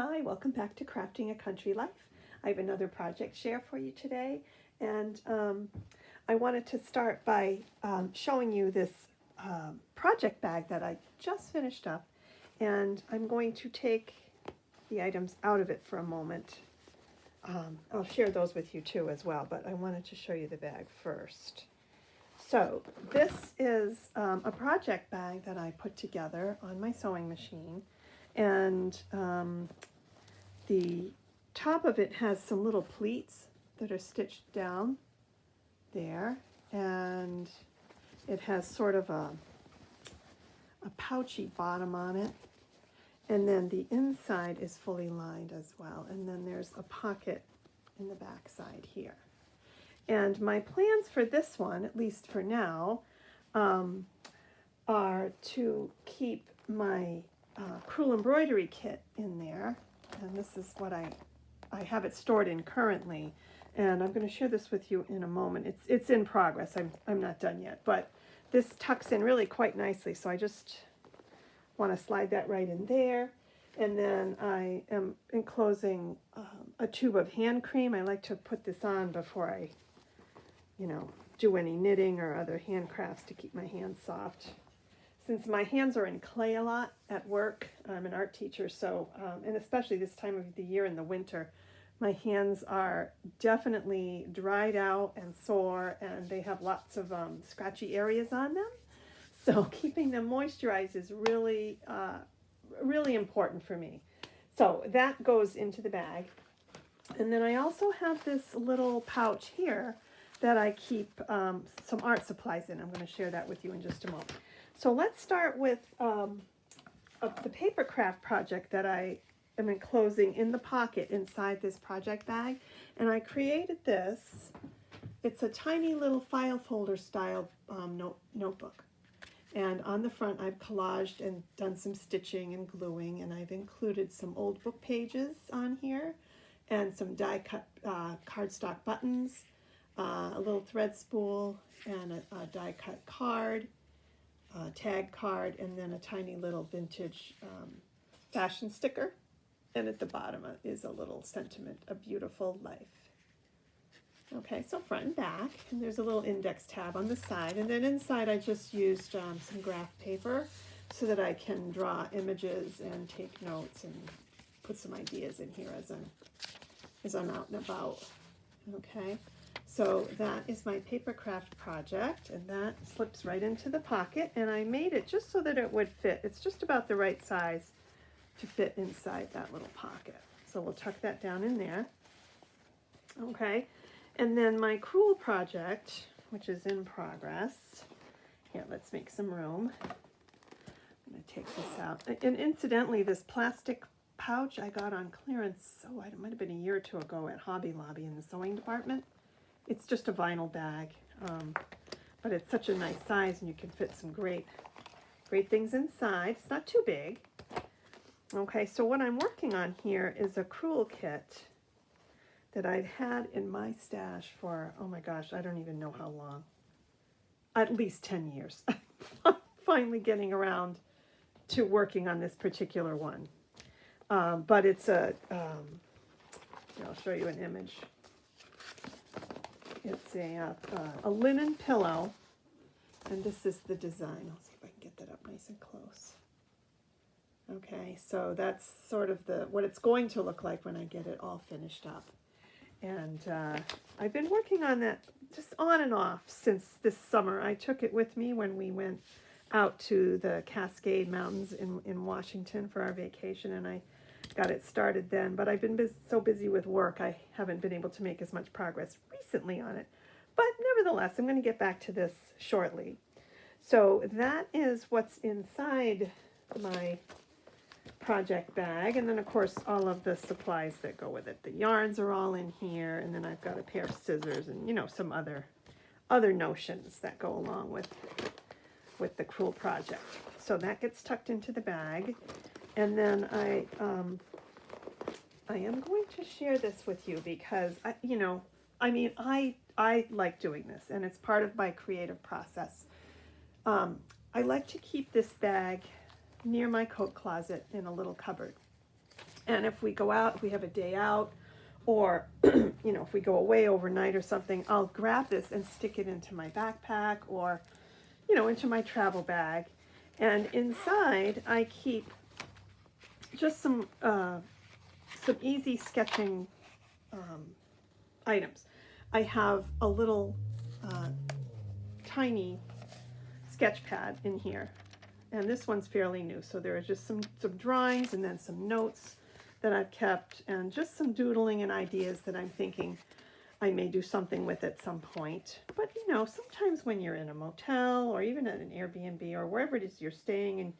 Hi, welcome back to Crafting a Country Life. I have another project share for you today, and I wanted to start by showing you this project bag that I just finished up, and I'm going to take the items out of it for a moment. I'll share those with you too as well, but I wanted to show you the bag first. So this is a project bag that I put together on my sewing machine, and the top of it has some little pleats that are stitched down there, and it has sort of a pouchy bottom on it, and then the inside is fully lined as well, and then there's a pocket in the back side here. And my plans for this one, at least for now, are to keep my crewel embroidery kit in there, and this is what I have it stored in currently, and I'm going to share this with you in a moment. It's in progress. I'm not done yet, but this tucks in really quite nicely, so I just want to slide that right in there. And then I am enclosing a tube of hand cream. I like to put this on before I, do any knitting or other handcrafts to keep my hands soft. Since my hands are in clay a lot at work, I'm an art teacher, so, and especially this time of the year in the winter, my hands are definitely dried out and sore, and they have lots of scratchy areas on them. So keeping them moisturized is really, really important for me. So that goes into the bag. And then I also have this little pouch here that I keep some art supplies in. I'm going to share that with you in just a moment. So let's start with the Papercraft project that I am enclosing in the pocket inside this project bag. And I created this. It's a tiny little file folder style notebook. And on the front I've collaged and done some stitching and gluing, and I've included some old book pages on here and some die cut cardstock buttons, a little thread spool, and a die cut card, tag card, and then a tiny little vintage fashion sticker. And at the bottom is a little sentiment, a beautiful life. Okay, so front and back, and there's a little index tab on the side, and then inside I just used some graph paper so that I can draw images and take notes and put some ideas in here as I'm out and about. Okay, so that is my Papercraft project, and that slips right into the pocket, and I made it just so that it would fit. It's just about the right size to fit inside that little pocket. So we'll tuck that down in there. Okay, and then my crewel project, which is in progress. Here, let's make some room. I'm going to take this out. And incidentally, this plastic pouch I got on clearance, it might have been a year or two ago at Hobby Lobby in the sewing department. It's just a vinyl bag, but it's such a nice size, and you can fit some great things inside. It's not too big. Okay, so what I'm working on here is a crewel kit that I've had in my stash for, oh my gosh, I don't even know how long. At least 10 years. Finally getting around to working on this particular one. But it's I'll show you an image. It's a linen pillow, and this is the design. I'll see if I can get that up nice and close. Okay, so that's sort of what it's going to look like when I get it all finished up. And I've been working on that just on and off since this summer. I took it with me when we went out to the Cascade Mountains in Washington for our vacation, and I got it started then. But I've been so busy with work, I haven't been able to make as much progress recently on it. But nevertheless, I'm going to get back to this shortly. So that is what's inside my project bag, and then of course all of the supplies that go with it. The yarns are all in here, and then I've got a pair of scissors and some other notions that go along with the crewel project. So that gets tucked into the bag, and then I am going to share this with you because I like doing this, and it's part of my creative process. I like to keep this bag near my coat closet in a little cupboard. And if we go out, if we have a day out, or you know, if we go away overnight or something, I'll grab this and stick it into my backpack or, you know, into my travel bag. And inside I keep just some easy sketching items. I have a little tiny sketch pad in here, and this one's fairly new, so there are just some drawings and then some notes that I've kept, and just some doodling and ideas that I'm thinking I may do something with at some point. But you know, sometimes when you're in a motel or even at an Airbnb or wherever it is you're staying, and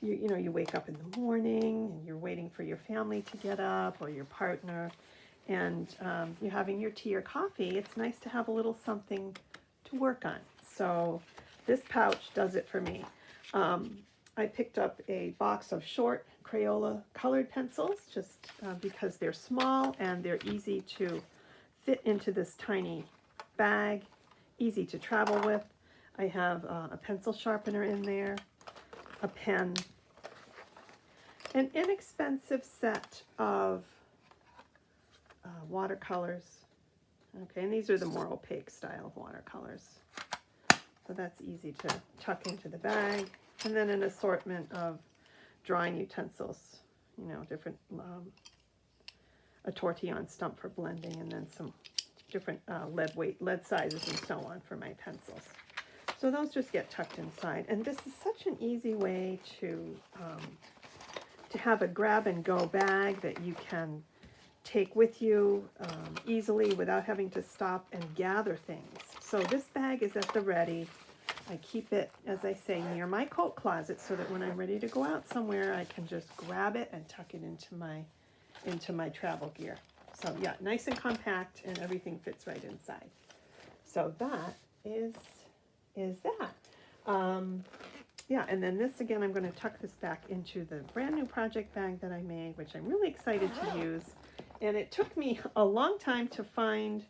you know, you wake up in the morning and you're waiting for your family to get up or your partner, and you're having your tea or coffee, it's nice to have a little something to work on. So this pouch does it for me. I picked up a box of short Crayola colored pencils just because they're small and they're easy to fit into this tiny bag, easy to travel with. I have a pencil sharpener in there, a pen, an inexpensive set of watercolors. Okay, and these are the more opaque style of watercolors. So that's easy to tuck into the bag. And then an assortment of drawing utensils, you know, different, a tortillon stump for blending, and then some different lead sizes and so on for my pencils. So those just get tucked inside. And this is such an easy way to have a grab and go bag that you can take with you easily without having to stop and gather things. So this bag is at the ready. I keep it, as I say, near my coat closet so that when I'm ready to go out somewhere, I can just grab it and tuck it into my travel gear. So yeah, nice and compact, and everything fits right inside. So that is that. Yeah, and then this again, I'm going to tuck this back into the brand new project bag that I made, which I'm really excited to use. And it took me a long time to find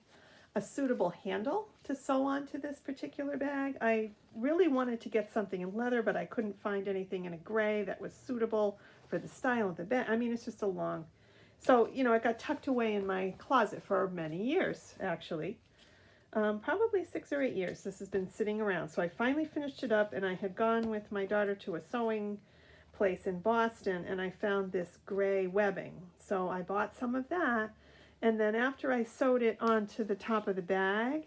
a suitable handle to sew onto this particular bag. I really wanted to get something in leather, but I couldn't find anything in a gray that was suitable for the style of the bag. I mean, it's just a long... So, you know, it got tucked away in my closet for many years, actually. Probably 6 or 8 years this has been sitting around. So I finally finished it up, and I had gone with my daughter to a sewing place in Boston, and I found this gray webbing. So I bought some of that, and then after I sewed it onto the top of the bag,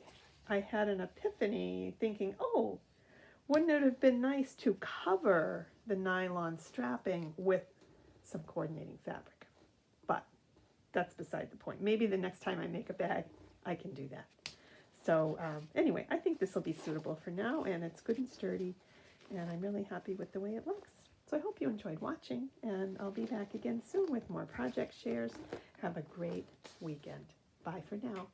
I had an epiphany thinking, oh, wouldn't it have been nice to cover the nylon strapping with some coordinating fabric? But that's beside the point. Maybe the next time I make a bag, I can do that. So anyway, I think this will be suitable for now, and it's good and sturdy, and I'm really happy with the way it looks. So I hope you enjoyed watching, and I'll be back again soon with more project shares. Have a great weekend. Bye for now.